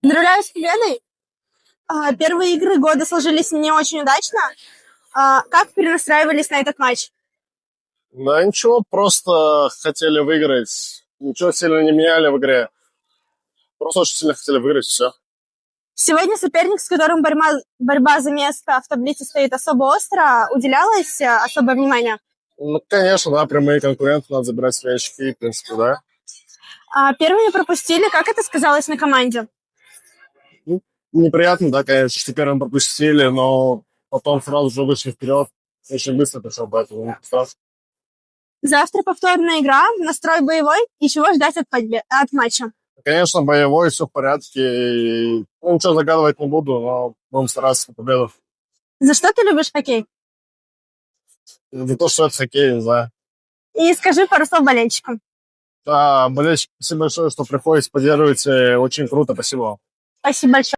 Поздравляю с победой. Первые игры года сложились не очень удачно. Как перенастраивались на этот матч? Да ничего, просто хотели выиграть. Ничего сильно не меняли в игре. Просто очень сильно хотели выиграть, все. Сегодня соперник, с которым борьба за место в таблице стоит особо остро, уделялось особое внимание? Ну, конечно, да, прямые конкуренты, надо забирать свои очки, в принципе, да. Первыми пропустили. Как это сказалось на команде? Ну, неприятно, да, конечно, что первым пропустили, но потом сразу же вышли вперед. Очень быстро пришел, поэтому не страшно. Завтра повторная игра, настрой боевой. И чего ждать от матча? Конечно, боевой, все в порядке. Ну, ничего загадывать не буду, но будем стараться на победу. За что ты любишь хоккей? За то, что это хоккей, не знаю. И скажи пару слов болельщикам. Да, болельщики, спасибо большое, что приходите, поддерживаете. Очень круто, спасибо вам. Спасибо большое.